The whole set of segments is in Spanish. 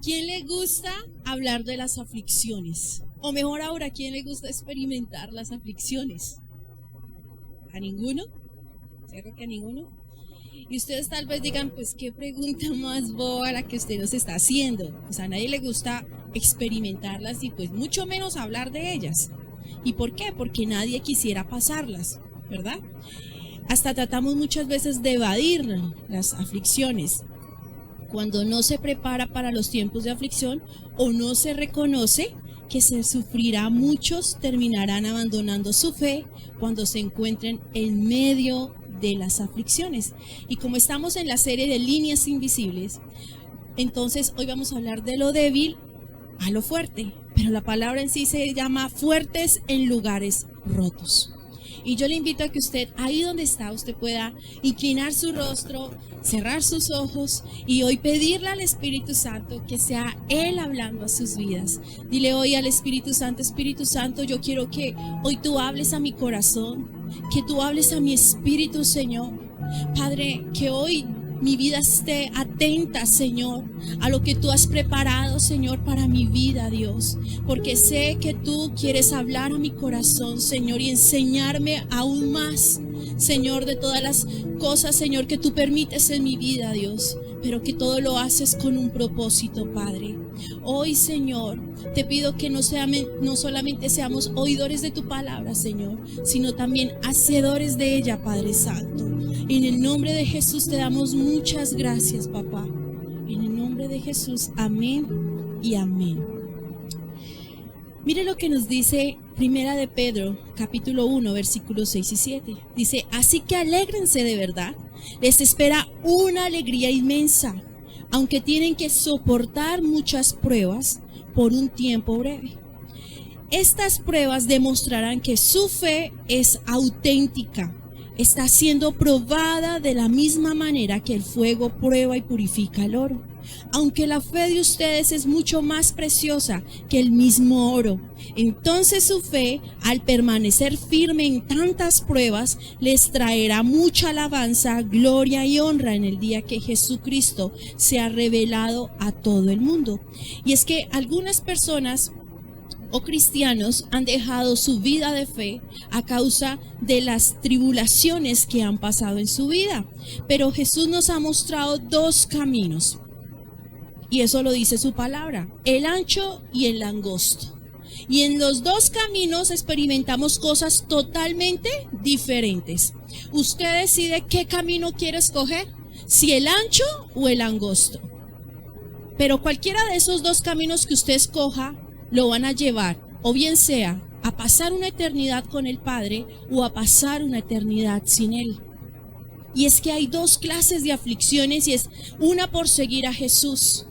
¿Quién le gusta hablar de las aflicciones? O mejor ahora, ¿a quién le gusta experimentar las aflicciones? ¿A ninguno? ¿Cierto que a ninguno? Y ustedes tal vez digan, pues qué pregunta más boba la que usted nos está haciendo. Pues a nadie le gusta experimentarlas y pues mucho menos hablar de ellas. ¿Y por qué? Porque nadie quisiera pasarlas, ¿verdad? Hasta tratamos muchas veces de evadir las aflicciones. Cuando no se prepara para los tiempos de aflicción o no se reconoce que se sufrirá, muchos terminarán abandonando su fe cuando se encuentren en medio de las aflicciones. Y como estamos en la serie de líneas invisibles, entonces hoy vamos a hablar de lo débil a lo fuerte, pero la palabra en sí se llama fuertes en lugares rotos. Y yo le invito a que usted, ahí donde está, usted pueda inclinar su rostro, cerrar sus ojos y hoy pedirle al Espíritu Santo que sea Él hablando a sus vidas. Dile hoy al Espíritu Santo, yo quiero que hoy tú hables a mi corazón, que tú hables a mi espíritu, Señor. Padre, que hoy mi vida esté atenta, Señor, a lo que tú has preparado, Señor, para mi vida, Dios. Porque sé que tú quieres hablar a mi corazón, Señor, y enseñarme aún más, Señor, de todas las cosas, Señor, que tú permites en mi vida, Dios. Pero que todo lo haces con un propósito, Padre. Hoy, Señor, te pido que no solamente seamos oidores de tu palabra, Señor, sino también hacedores de ella, Padre Santo. En el nombre de Jesús te damos muchas gracias, papá. En el nombre de Jesús, amén y amén. Mire lo que nos dice Primera de Pedro, capítulo 1, versículos 6 y 7. Dice, así que alégrense de verdad. Les espera una alegría inmensa, aunque tienen que soportar muchas pruebas por un tiempo breve. Estas pruebas demostrarán que su fe es auténtica. Está siendo probada de la misma manera que el fuego prueba y purifica el oro. Aunque la fe de ustedes es mucho más preciosa que el mismo oro, entonces su fe, al permanecer firme en tantas pruebas, les traerá mucha alabanza, gloria y honra en el día que Jesucristo se ha revelado a todo el mundo. Y es que algunas personas o cristianos han dejado su vida de fe a causa de las tribulaciones que han pasado en su vida. Pero Jesús nos ha mostrado dos caminos, y eso lo dice su palabra, el ancho y el angosto. Y en los dos caminos experimentamos cosas totalmente diferentes. Usted decide qué camino quiere escoger, si el ancho o el angosto. Pero cualquiera de esos dos caminos que usted escoja, lo van a llevar, o bien sea, a pasar una eternidad con el Padre o a pasar una eternidad sin Él. Y es que hay dos clases de aflicciones, y es una por seguir a Jesús,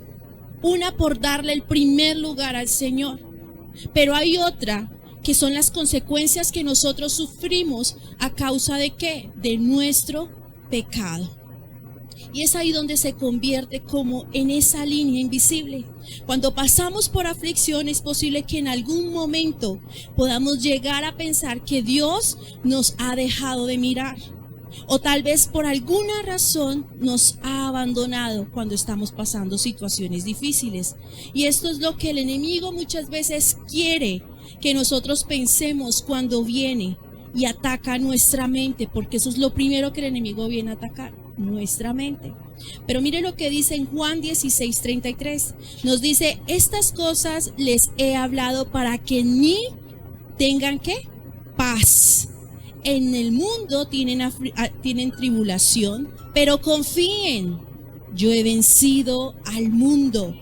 una por darle el primer lugar al Señor. Pero hay otra que son las consecuencias que nosotros sufrimos a causa de ¿qué? De nuestro pecado. Y es ahí donde se convierte como en esa línea invisible. Cuando pasamos por aflicción, es posible que en algún momento podamos llegar a pensar que Dios nos ha dejado de mirar. O tal vez por alguna razón nos ha abandonado cuando estamos pasando situaciones difíciles. Y esto es lo que el enemigo muchas veces quiere que nosotros pensemos cuando viene y ataca nuestra mente, porque eso es lo primero que el enemigo viene a atacar, nuestra mente. Pero mire lo que dice en Juan 16:33. Nos dice, estas cosas les he hablado para que en mí tengan ¿qué? Paz. En el mundo tienen tribulación, pero confíen, yo he vencido al mundo.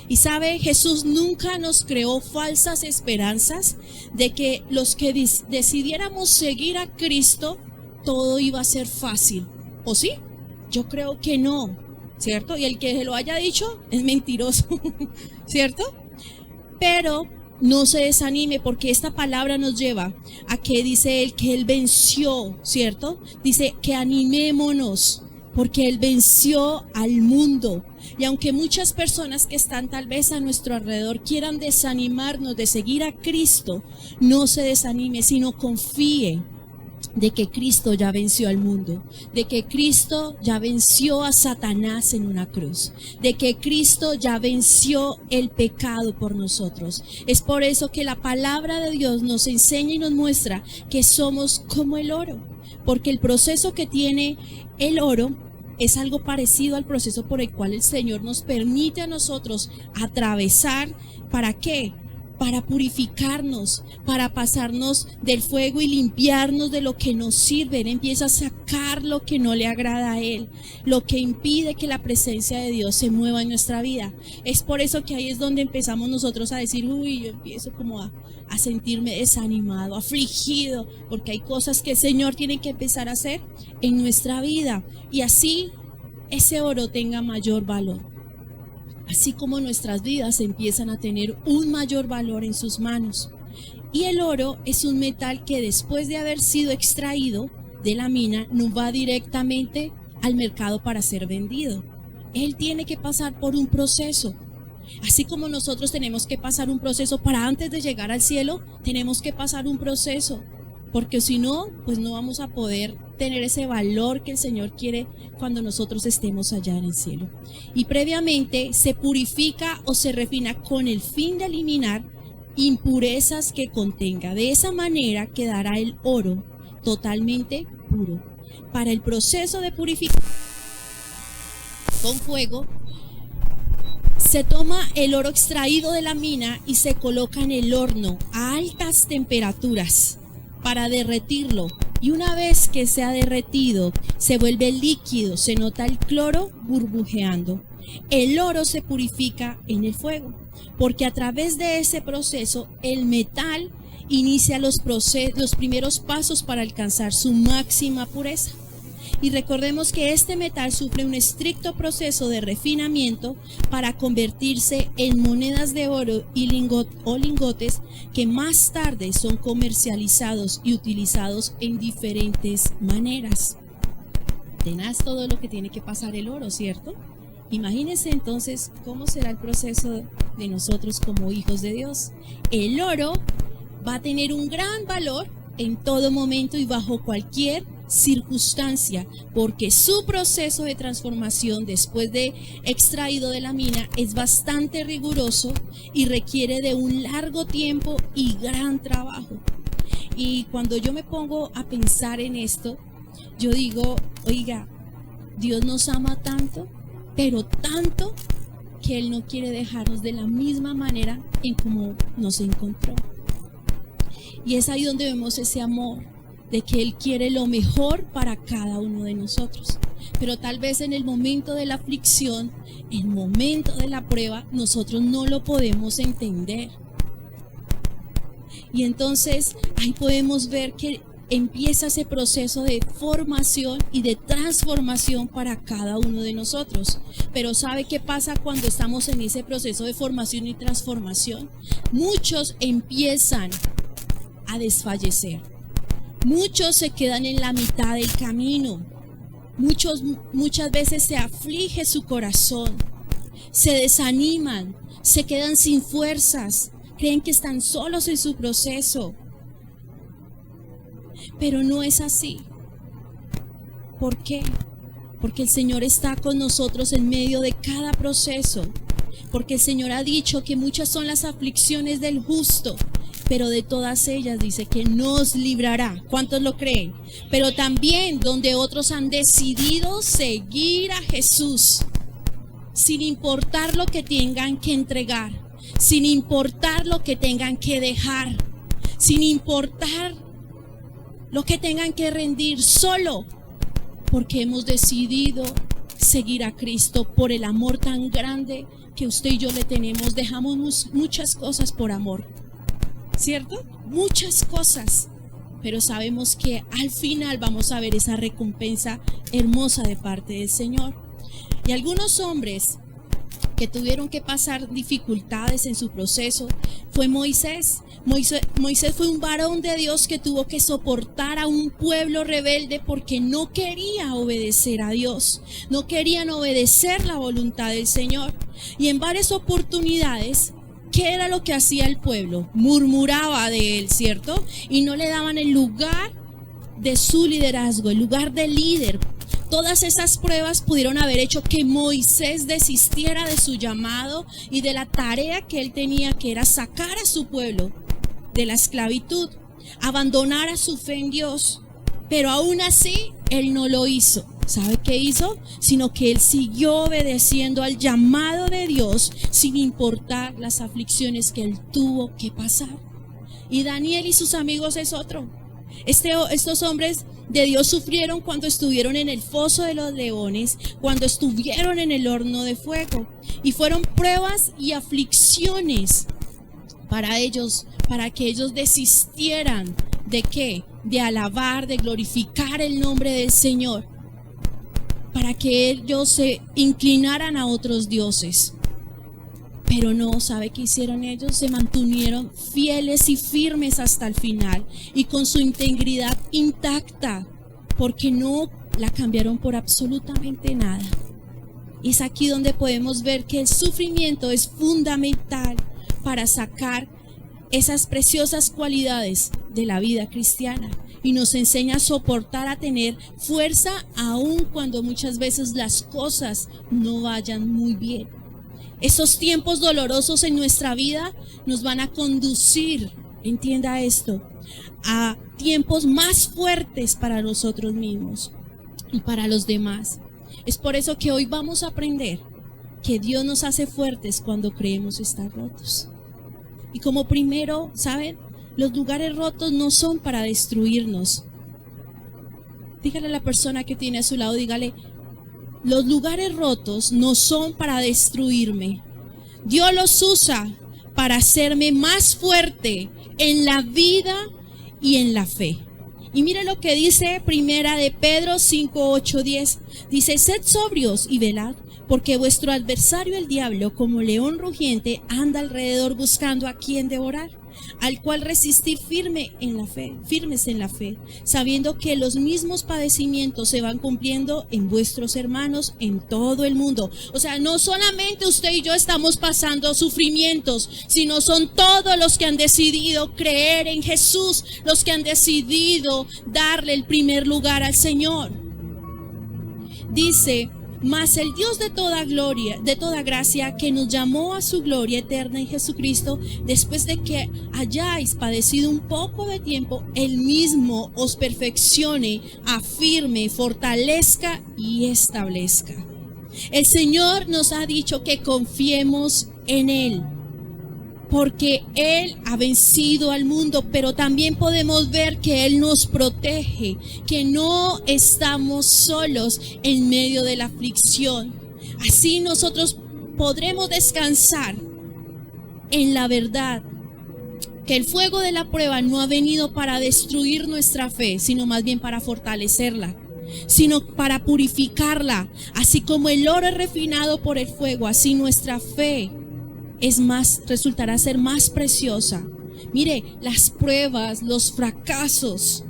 Y sabe, Jesús nunca nos creó falsas esperanzas de que los que decidiéramos seguir a Cristo, todo iba a ser fácil. ¿O sí? Yo creo que no, ¿cierto? Y el que se lo haya dicho es mentiroso, ¿cierto? Pero no se desanime, porque esta palabra nos lleva a que dice Él que Él venció, ¿cierto? Dice que animémonos, porque Él venció al mundo. Y aunque muchas personas que están tal vez a nuestro alrededor quieran desanimarnos de seguir a Cristo, no se desanime, sino confíe. de que Cristo ya venció al mundo, de que Cristo ya venció a Satanás en una cruz, de que Cristo ya venció el pecado por nosotros. Es por eso que la palabra de Dios nos enseña y nos muestra que somos como el oro, porque el proceso que tiene el oro es algo parecido al proceso por el cual el Señor nos permite a nosotros atravesar. ¿Para qué? Para purificarnos, para pasarnos del fuego y limpiarnos de lo que nos sirve. Él empieza a sacar lo que no le agrada a Él, lo que impide que la presencia de Dios se mueva en nuestra vida. Es por eso que ahí es donde empezamos nosotros a decir, uy, yo empiezo como a sentirme desanimado, afligido, porque hay cosas que el Señor tiene que empezar a hacer en nuestra vida, y así ese oro tenga mayor valor. Así como nuestras vidas empiezan a tener un mayor valor en sus manos. Y el oro es un metal que después de haber sido extraído de la mina, no va directamente al mercado para ser vendido. Él tiene que pasar por un proceso. Así como nosotros tenemos que pasar un proceso para antes de llegar al cielo, tenemos que pasar un proceso. Porque si no, pues no vamos a poder tener ese valor que el Señor quiere cuando nosotros estemos allá en el cielo. Y previamente se purifica o se refina con el fin de eliminar impurezas que contenga. De esa manera quedará el oro totalmente puro. Para el proceso de purificación con fuego, se toma el oro extraído de la mina y se coloca en el horno a altas temperaturas para derretirlo, y una vez que se ha derretido se vuelve líquido, se nota el cloro burbujeando. El oro se purifica en el fuego, porque a través de ese proceso el metal inicia los primeros pasos para alcanzar su máxima pureza. Y recordemos que este metal sufre un estricto proceso de refinamiento para convertirse en monedas de oro y lingotes que más tarde son comercializados y utilizados en diferentes maneras. Tenaz todo lo que tiene que pasar el oro, ¿cierto? Imagínense entonces cómo será el proceso de nosotros como hijos de Dios. El oro va a tener un gran valor en todo momento y bajo cualquier circunstancia, porque su proceso de transformación después de extraído de la mina es bastante riguroso y requiere de un largo tiempo y gran trabajo. Y cuando yo me pongo a pensar en esto, yo digo, oiga, Dios nos ama tanto, pero tanto, que Él no quiere dejarnos de la misma manera en como nos encontró. Y es ahí donde vemos ese amor, de que Él quiere lo mejor para cada uno de nosotros. Pero tal vez en el momento de la aflicción, en el momento de la prueba, nosotros no lo podemos entender. Y entonces ahí podemos ver que empieza ese proceso de formación y de transformación para cada uno de nosotros. Pero ¿sabe qué pasa cuando estamos en ese proceso de formación y transformación? Muchos empiezan a desfallecer. Muchos se quedan en la mitad del camino. Muchas veces se aflige su corazón, se desaniman, se quedan sin fuerzas, creen que están solos en su proceso. Pero no es así. ¿Por qué? Porque el Señor está con nosotros en medio de cada proceso. Porque el Señor ha dicho que muchas son las aflicciones del justo, pero de todas ellas dice que nos librará. ¿Cuántos lo creen? Pero también donde otros han decidido seguir a Jesús, sin importar lo que tengan que entregar, sin importar lo que tengan que dejar, sin importar lo que tengan que rendir, solo porque hemos decidido seguir a Cristo por el amor tan grande que usted y yo le tenemos. Dejamos muchas cosas por amor, ¿cierto? Muchas cosas, pero sabemos que al final vamos a ver esa recompensa hermosa de parte del Señor. Y algunos hombres que tuvieron que pasar dificultades en su proceso fue Moisés. Moisés fue un varón de Dios que tuvo que soportar a un pueblo rebelde porque no quería obedecer a Dios, no querían obedecer la voluntad del Señor. Y en varias oportunidades, ¿qué era lo que hacía el pueblo? Murmuraba de él, ¿cierto? Y no le daban el lugar de su liderazgo, el lugar de líder. Todas esas pruebas pudieron haber hecho que Moisés desistiera de su llamado y de la tarea que él tenía, que era sacar a su pueblo de la esclavitud, abandonar a su fe en Dios. Pero aún así, él no lo hizo. ¿Sabe qué hizo? Sino que él siguió obedeciendo al llamado de Dios sin importar las aflicciones que él tuvo que pasar. Y Daniel y sus amigos es otro. Estos hombres de Dios sufrieron cuando estuvieron en el foso de los leones, cuando estuvieron en el horno de fuego. Y fueron pruebas y aflicciones para ellos, para que ellos desistieran ¿de qué? De alabar, de glorificar el nombre del Señor, para que ellos se inclinaran a otros dioses. Pero no, ¿sabe qué hicieron ellos? Se mantuvieron fieles y firmes hasta el final y con su integridad intacta, porque no la cambiaron por absolutamente nada. Y es aquí donde podemos ver que el sufrimiento es fundamental para sacar esas preciosas cualidades de la vida cristiana y nos enseña a soportar, a tener fuerza aun cuando muchas veces las cosas no vayan muy bien. Esos tiempos dolorosos en nuestra vida nos van a conducir, entienda esto, a tiempos más fuertes para nosotros mismos y para los demás. Es por eso que hoy vamos a aprender que Dios nos hace fuertes cuando creemos estar rotos. Y como primero, ¿saben? Los lugares rotos no son para destruirnos. Dígale a la persona que tiene a su lado, dígale: los lugares rotos no son para destruirme. Dios los usa para hacerme más fuerte en la vida y en la fe. Y mire lo que dice Primera de Pedro 5, 8, 10. Dice: sed sobrios y velad, porque vuestro adversario el diablo, como león rugiente, anda alrededor buscando a quien devorar, al cual resistir firmes en la fe, sabiendo que los mismos padecimientos se van cumpliendo en vuestros hermanos en todo el mundo. O sea, no solamente usted y yo estamos pasando sufrimientos, sino son todos los que han decidido creer en Jesús, los que han decidido darle el primer lugar al Señor. Dice: mas el Dios de toda gloria, de toda gracia, que nos llamó a su gloria eterna en Jesucristo, después de que hayáis padecido un poco de tiempo, Él mismo os perfeccione, afirme, fortalezca y establezca. El Señor nos ha dicho que confiemos en Él, porque Él ha vencido al mundo, pero también podemos ver que Él nos protege, que no estamos solos en medio de la aflicción. Así nosotros podremos descansar en la verdad, que el fuego de la prueba no ha venido para destruir nuestra fe, sino más bien para fortalecerla, sino para purificarla. Así como el oro es refinado por el fuego, así nuestra fe resultará ser más preciosa. Mire, las pruebas, los fracasos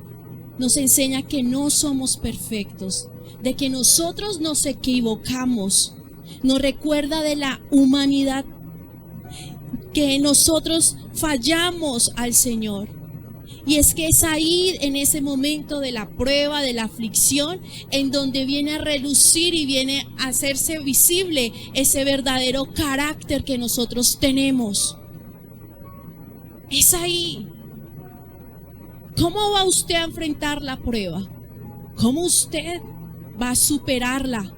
nos enseñan que no somos perfectos, de que nosotros nos equivocamos. Nos recuerda de la humanidad, que nosotros fallamos al Señor. Y es que es ahí, en ese momento de la prueba, de la aflicción, en donde viene a relucir y viene a hacerse visible ese verdadero carácter que nosotros tenemos. Es ahí. ¿Cómo va usted a enfrentar la prueba? ¿Cómo usted va a superarla?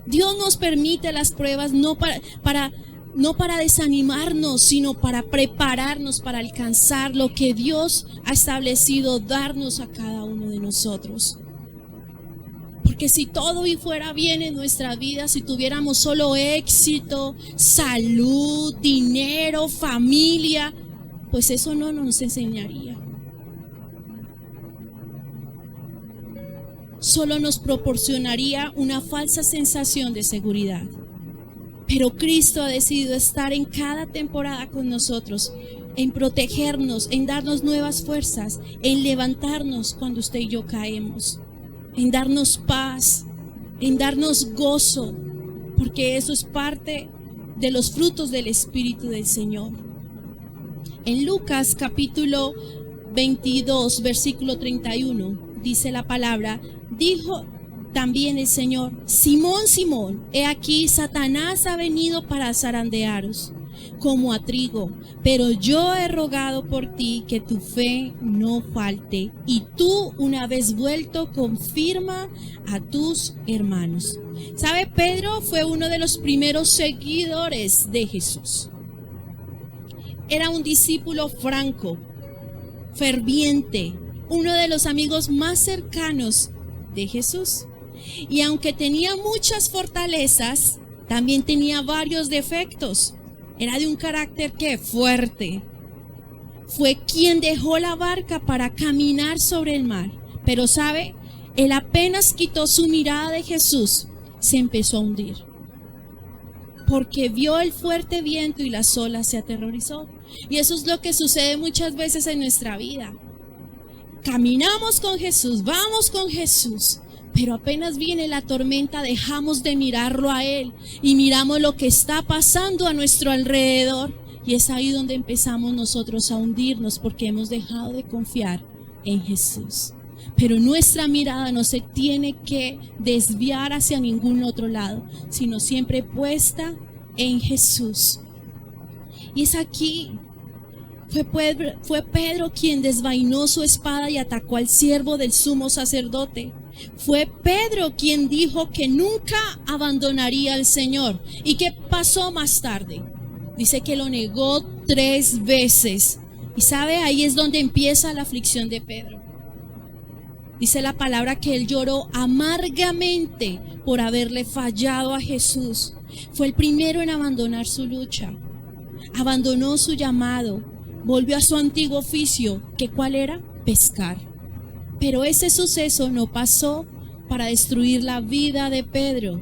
Dios nos permite las pruebas no para desanimarnos, sino para prepararnos para alcanzar lo que Dios ha establecido darnos a cada uno de nosotros. Porque si todo fuera bien en nuestra vida, si tuviéramos solo éxito, salud, dinero, familia, pues eso no nos enseñaría. Solo nos proporcionaría una falsa sensación de seguridad. Pero Cristo ha decidido estar en cada temporada con nosotros, en protegernos, en darnos nuevas fuerzas, en levantarnos cuando usted y yo caemos, en darnos paz, en darnos gozo, porque eso es parte de los frutos del Espíritu del Señor. En Lucas capítulo 22, versículo 31, dice la palabra, dijo también el Señor, Simón, Simón, he aquí Satanás ha venido para zarandearos como a trigo, pero yo he rogado por ti que tu fe no falte, y tú, una vez vuelto, confirma a tus hermanos. ¿Sabe? Pedro fue uno de los primeros seguidores de Jesús. Era un discípulo franco, ferviente, uno de los amigos más cercanos de Jesús. Y aunque tenía muchas fortalezas, también tenía varios defectos. Era de un carácter fuerte. Fue quien dejó la barca para caminar sobre el mar. Pero ¿sabe? Él apenas quitó su mirada de Jesús, se empezó a hundir. Porque vio el fuerte viento y las olas, se aterrorizó. Y eso es lo que sucede muchas veces en nuestra vida. Caminamos con Jesús, vamos con Jesús, pero apenas viene la tormenta dejamos de mirarlo a Él y miramos lo que está pasando a nuestro alrededor, y es ahí donde empezamos nosotros a hundirnos porque hemos dejado de confiar en Jesús. Pero nuestra mirada no se tiene que desviar hacia ningún otro lado, sino siempre puesta en Jesús. Y es aquí. Fue Pedro quien desvainó su espada y atacó al siervo del sumo sacerdote. Fue Pedro quien dijo que nunca abandonaría al Señor. ¿Y qué pasó más tarde? Dice que lo negó 3 veces. Y sabe, ahí es donde empieza la aflicción de Pedro. Dice la palabra que él lloró amargamente por haberle fallado a Jesús. Fue el primero en abandonar su lucha. Abandonó su llamado. Volvió a su antiguo oficio, que ¿cuál era? Pescar. Pero ese suceso no pasó para destruir la vida de Pedro,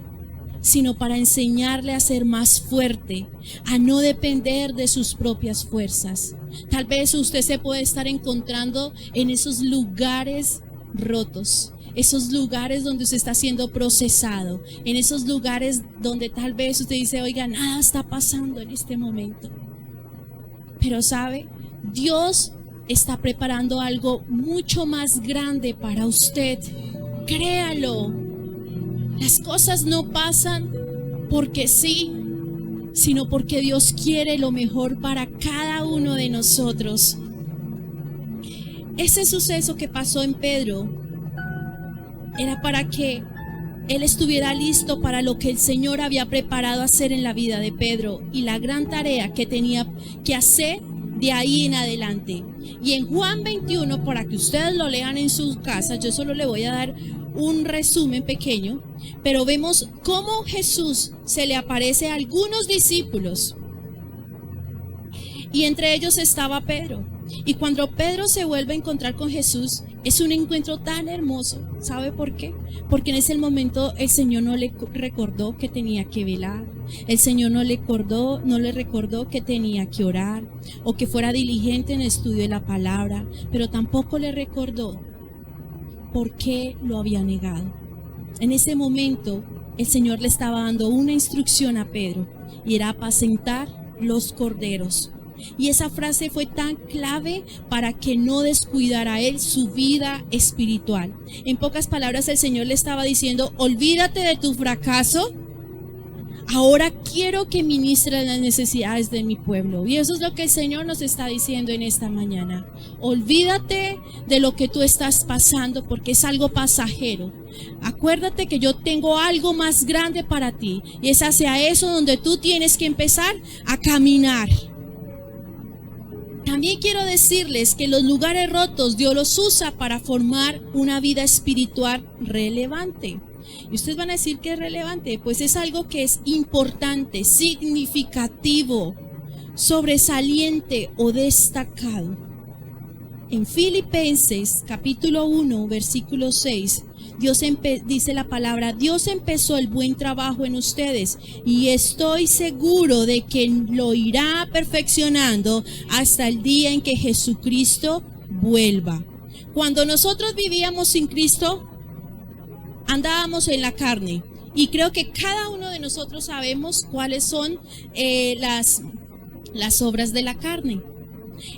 sino para enseñarle a ser más fuerte, a no depender de sus propias fuerzas. Tal vez usted se puede estar encontrando en esos lugares rotos, esos lugares donde usted está siendo procesado, en esos lugares donde tal vez usted dice, oiga, nada está pasando en este momento. Pero sabe, Dios está preparando algo mucho más grande para usted. Créalo. Las cosas no pasan porque sí, sino porque Dios quiere lo mejor para cada uno de nosotros. Ese suceso que pasó en Pedro era para que él estuviera listo para lo que el Señor había preparado hacer en la vida de Pedro y la gran tarea que tenía que hacer de ahí en adelante. Y en Juan 21, para que ustedes lo lean en sus casas, yo solo le voy a dar un resumen pequeño, pero vemos cómo Jesús se le aparece a algunos discípulos y entre ellos estaba Pedro. Y cuando Pedro se vuelve a encontrar con Jesús, es un encuentro tan hermoso. ¿Sabe por qué? Porque en ese momento el Señor no le recordó que tenía que velar. El Señor no le recordó que tenía que orar o que fuera diligente en el estudio de la palabra, pero tampoco le recordó por qué lo había negado. En ese momento el Señor le estaba dando una instrucción a Pedro y era apacentar los corderos. Y esa frase fue tan clave para que no descuidara él su vida espiritual. En pocas palabras, el Señor le estaba diciendo, olvídate de tu fracaso. Ahora quiero que ministres las necesidades de mi pueblo. Y eso es lo que el Señor nos está diciendo en esta mañana. Olvídate de lo que tú estás pasando porque es algo pasajero. Acuérdate que yo tengo algo más grande para ti. Y es hacia eso donde tú tienes que empezar a caminar. También quiero decirles que los lugares rotos Dios los usa para formar una vida espiritual relevante. Y ustedes van a decir que es relevante, pues es algo que es importante, significativo, sobresaliente o destacado. En Filipenses capítulo 1, versículo 6, dice la palabra, Dios empezó el buen trabajo en ustedes y estoy seguro de que lo irá perfeccionando hasta el día en que Jesucristo vuelva. Cuando nosotros vivíamos sin Cristo, andábamos en la carne y creo que cada uno de nosotros sabemos cuáles son las obras de la carne.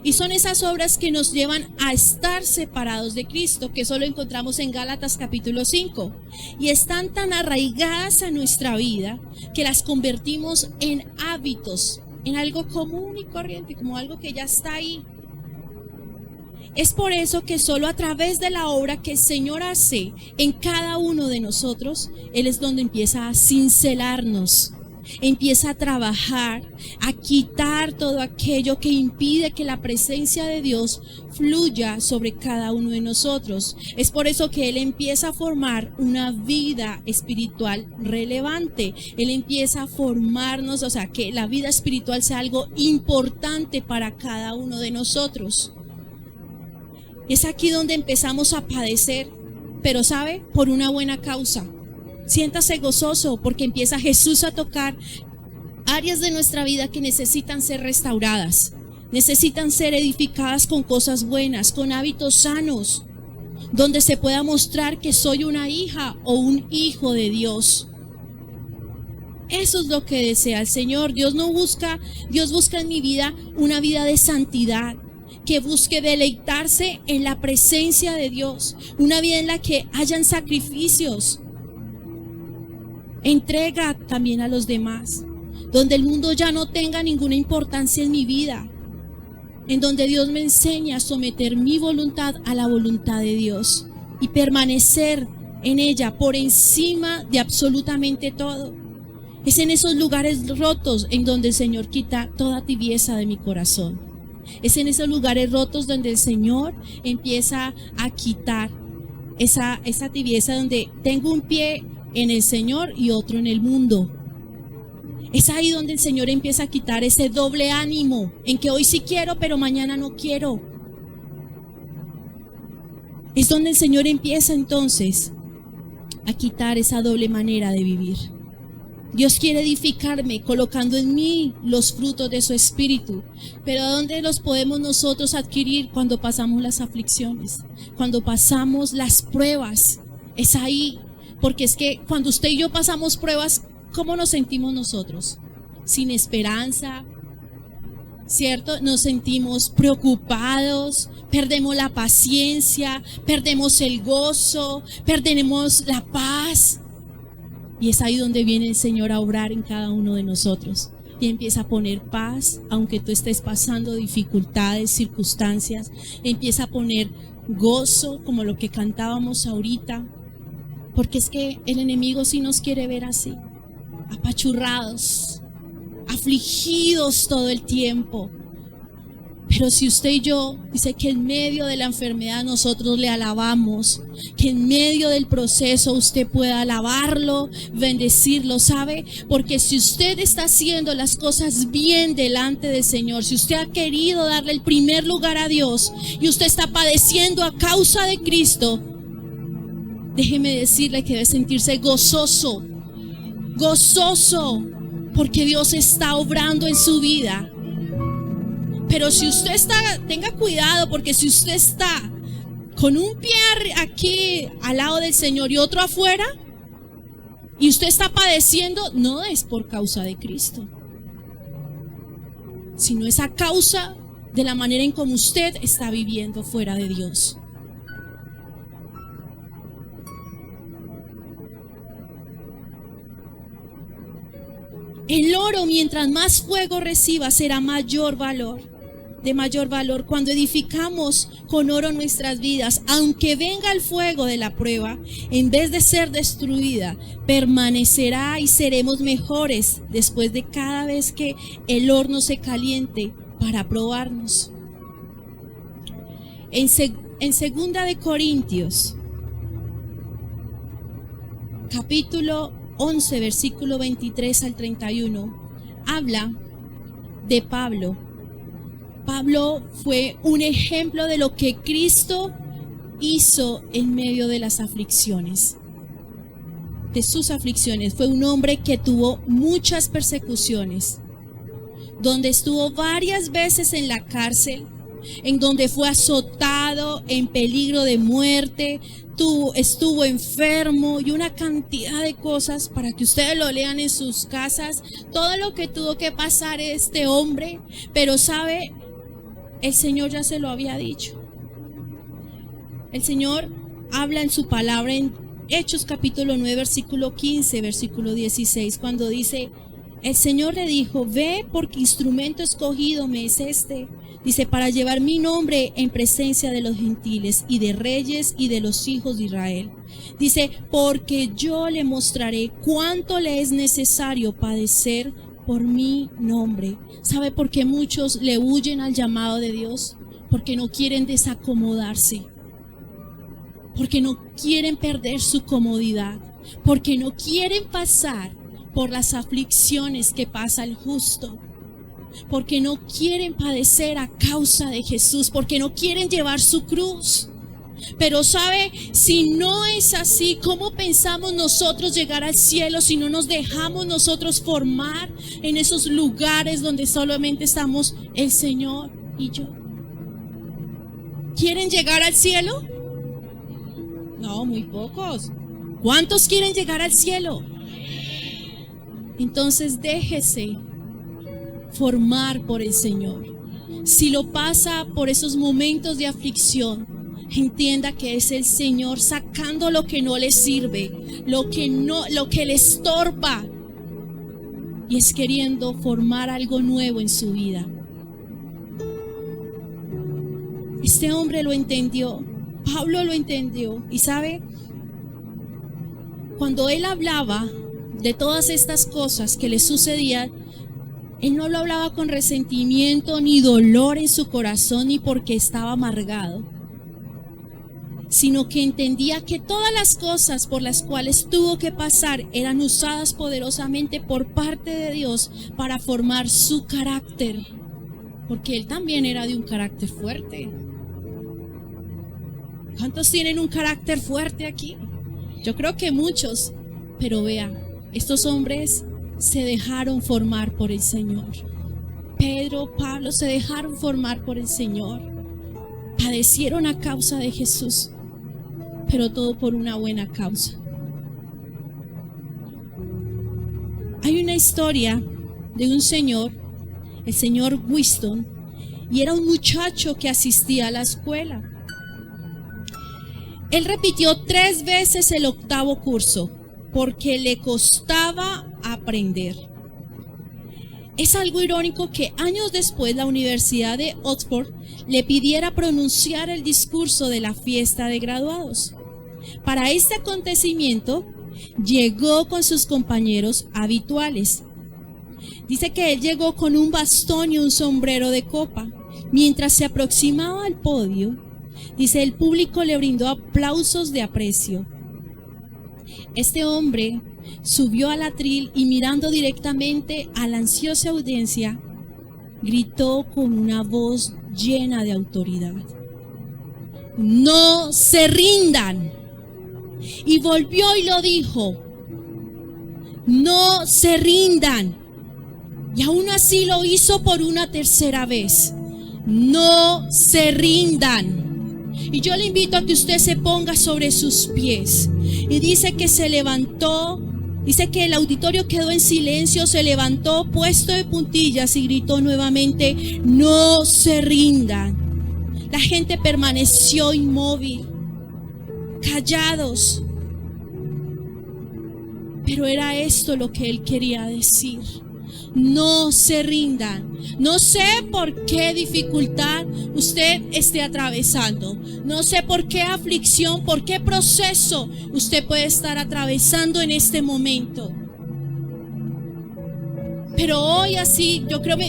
Y son esas obras que nos llevan a estar separados de Cristo, que eso lo encontramos en Gálatas capítulo 5. Y están tan arraigadas a nuestra vida que las convertimos en hábitos, en algo común y corriente, como algo que ya está ahí. Es por eso que solo a través de la obra que el Señor hace en cada uno de nosotros, Él es donde empieza a cincelarnos, empieza a trabajar, a quitar todo aquello que impide que la presencia de Dios fluya sobre cada uno de nosotros. Es por eso que Él empieza a formar una vida espiritual relevante. Él empieza a formarnos, o sea, que la vida espiritual sea algo importante para cada uno de nosotros. Es aquí donde empezamos a padecer, pero ¿sabe? Por una buena causa. Siéntase gozoso porque empieza Jesús a tocar áreas de nuestra vida que necesitan ser restauradas, necesitan ser edificadas con cosas buenas, con hábitos sanos, donde se pueda mostrar que soy una hija o un hijo de Dios. Eso es lo que desea el Señor. Dios busca en mi vida una vida de santidad, que busque deleitarse en la presencia de Dios, una vida en la que hayan sacrificios, entrega también a los demás, donde el mundo ya no tenga ninguna importancia en mi vida, en donde Dios me enseña a someter mi voluntad a la voluntad de Dios y permanecer en ella por encima de absolutamente todo. Es en esos lugares rotos en donde el Señor quita toda tibieza de mi corazón. Es en esos lugares rotos donde el Señor empieza a quitar esa tibieza, donde tengo un pie en el Señor y otro en el mundo. Es ahí donde el Señor empieza a quitar ese doble ánimo, en que hoy sí quiero, pero mañana no quiero. Es donde el Señor empieza entonces a quitar esa doble manera de vivir. Dios quiere edificarme colocando en mí los frutos de su espíritu. Pero ¿dónde los podemos nosotros adquirir? Cuando pasamos las aflicciones, cuando pasamos las pruebas. Es ahí, porque es que cuando usted y yo pasamos pruebas, ¿cómo nos sentimos nosotros? Sin esperanza, ¿cierto? Nos sentimos preocupados, perdemos la paciencia, perdemos el gozo, perdemos la paz. Y es ahí donde viene el Señor a obrar en cada uno de nosotros. Y empieza a poner paz, aunque tú estés pasando dificultades, circunstancias. Empieza a poner gozo, como lo que cantábamos ahorita. Porque es que el enemigo sí nos quiere ver así, apachurrados, afligidos todo el tiempo. Pero si usted y yo, dice que en medio de la enfermedad nosotros le alabamos, que en medio del proceso usted pueda alabarlo, bendecirlo, ¿sabe? Porque si usted está haciendo las cosas bien delante del Señor, si usted ha querido darle el primer lugar a Dios y usted está padeciendo a causa de Cristo, déjeme decirle que debe sentirse gozoso, porque Dios está obrando en su vida. Pero si usted tenga cuidado, porque si usted está con un pie aquí al lado del Señor y otro afuera, y usted está padeciendo, no es por causa de Cristo, sino es a causa de la manera en como usted está viviendo fuera de Dios. El oro, mientras más fuego reciba, será de mayor valor. Cuando edificamos con oro nuestras vidas, aunque venga el fuego de la prueba, en vez de ser destruida, permanecerá y seremos mejores después de cada vez que el horno se caliente para probarnos. En 2 de Corintios, capítulo 11, versículo 23 al 31, habla de Pablo. Pablo fue un ejemplo de lo que Cristo hizo en medio de las aflicciones, de sus aflicciones. Fue un hombre que tuvo muchas persecuciones, donde estuvo varias veces en la cárcel, en donde fue azotado, en peligro de muerte, estuvo enfermo y una cantidad de cosas para que ustedes lo lean en sus casas, todo lo que tuvo que pasar este hombre. Pero sabe, el Señor ya se lo había dicho. El Señor habla en su palabra en Hechos capítulo 9, versículo 15, versículo 16, cuando dice: el Señor le dijo: ve, porque instrumento escogido me es este. Dice: para llevar mi nombre en presencia de los gentiles y de reyes y de los hijos de Israel. Dice: porque yo le mostraré cuánto le es necesario padecer por mi nombre. ¿Sabe por qué muchos le huyen al llamado de Dios? Porque no quieren desacomodarse, porque no quieren perder su comodidad, porque no quieren pasar por las aflicciones que pasa el justo, porque no quieren padecer a causa de Jesús, porque no quieren llevar su cruz. Pero sabe, si no es así, ¿cómo pensamos nosotros llegar al cielo si no nos dejamos nosotros formar en esos lugares donde solamente estamos el Señor y yo? ¿Quieren llegar al cielo? No, muy pocos. ¿Cuántos quieren llegar al cielo? Entonces déjese formar por el Señor. Si lo pasa por esos momentos de aflicción, entienda que es el Señor sacando lo que no le sirve, lo que le estorba, y es queriendo formar algo nuevo en su vida. Este hombre lo entendió, Pablo lo entendió, y sabe, cuando él hablaba de todas estas cosas que le sucedían, él no lo hablaba con resentimiento ni dolor en su corazón, ni porque estaba amargado, sino que entendía que todas las cosas por las cuales tuvo que pasar eran usadas poderosamente por parte de Dios para formar su carácter, porque él también era de un carácter fuerte. ¿Cuántos tienen un carácter fuerte aquí? Yo creo que muchos, pero vea, estos hombres se dejaron formar por el Señor. Pedro, Pablo se dejaron formar por el Señor. Padecieron a causa de Jesús, pero todo por una buena causa. Hay una historia de un señor, el señor Winston, y era un muchacho que asistía a la escuela. Él repitió 3 veces el 8º curso porque le costaba aprender. Es algo irónico que años después la Universidad de Oxford le pidiera pronunciar el discurso de la fiesta de graduados. Para este acontecimiento llegó con sus compañeros habituales. Dice que él llegó con un bastón y un sombrero de copa. Mientras se aproximaba al podio, dice, el público le brindó aplausos de aprecio. Este hombre subió al atril y, mirando directamente a la ansiosa audiencia, gritó con una voz llena de autoridad: ¡no se rindan! Y volvió y lo dijo: ¡no se rindan! Y aún así lo hizo por una 3.ª vez: ¡no se rindan! Y yo le invito a que usted se ponga sobre sus pies. Y dice que se levantó, dice que el auditorio quedó en silencio, se levantó puesto de puntillas y gritó nuevamente: ¡no se rindan! La gente permaneció inmóvil, callados. Pero era esto lo que él quería decir: no se rindan. No sé por qué dificultad usted esté atravesando. No sé por qué aflicción, por qué proceso usted puede estar atravesando en este momento. Pero hoy así,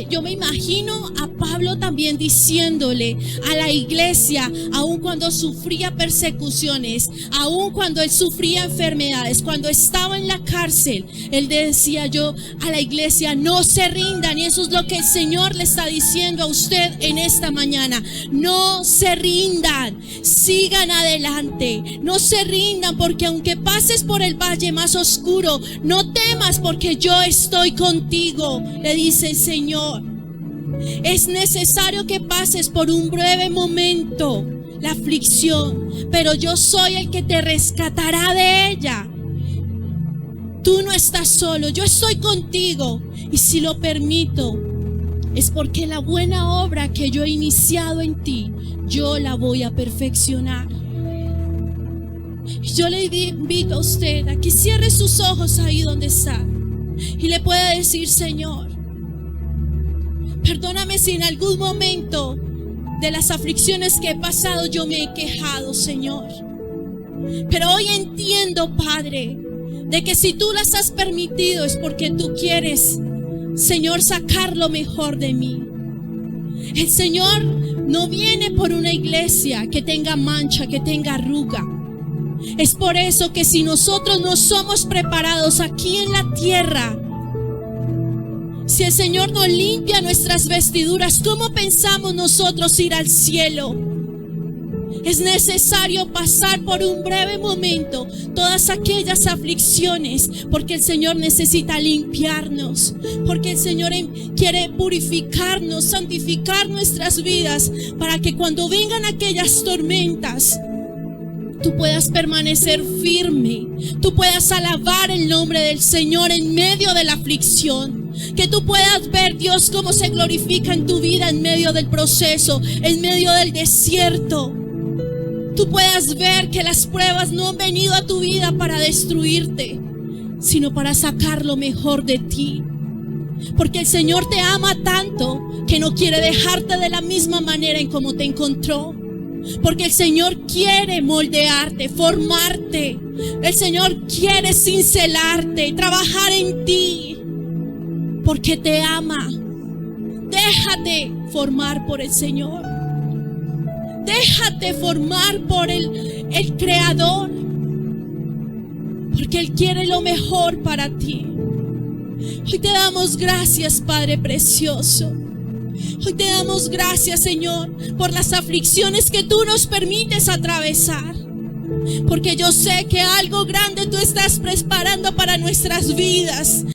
yo me imagino a Pablo también diciéndole a la iglesia, aun cuando sufría persecuciones, aun cuando él sufría enfermedades, cuando estaba en la cárcel, él decía yo a la iglesia: no se rindan. Y eso es lo que el Señor le está diciendo a usted en esta mañana: no se rindan, sigan adelante, no se rindan, porque aunque pases por el valle más oscuro, no temas, porque yo estoy contigo. Le dice el Señor: es necesario que pases por un breve momento la aflicción, pero yo soy el que te rescatará de ella. Tú no estás solo, yo estoy contigo. Y si lo permito, es porque la buena obra que yo he iniciado en ti, yo la voy a perfeccionar. Yo le invito a usted a que cierre sus ojos ahí donde está y le pueda decir: Señor, perdóname si en algún momento de las aflicciones que he pasado yo me he quejado, Señor. Pero hoy entiendo, Padre, de que si tú las has permitido es porque tú quieres, Señor, sacar lo mejor de mí. El Señor no viene por una iglesia que tenga mancha, que tenga arruga. Es por eso que si nosotros no somos preparados aquí en la tierra, si el Señor no limpia nuestras vestiduras, ¿cómo pensamos nosotros ir al cielo? Es necesario pasar por un breve momento todas aquellas aflicciones, porque el Señor necesita limpiarnos, porque el Señor quiere purificarnos, santificar nuestras vidas, para que cuando vengan aquellas tormentas, tú puedas permanecer firme, tú puedas alabar el nombre del Señor en medio de la aflicción, que tú puedas ver, Dios, cómo se glorifica en tu vida en medio del proceso, en medio del desierto. Tú puedas ver que las pruebas no han venido a tu vida para destruirte, sino para sacar lo mejor de ti. Porque el Señor te ama tanto que no quiere dejarte de la misma manera en como te encontró. Porque el Señor quiere moldearte, formarte. El Señor quiere cincelarte, trabajar en ti, porque te ama. Déjate formar por el Señor. Déjate formar por el Creador, porque Él quiere lo mejor para ti. Hoy te damos gracias, Padre precioso. Hoy te damos gracias, Señor, por las aflicciones que tú nos permites atravesar, porque yo sé que algo grande tú estás preparando para nuestras vidas.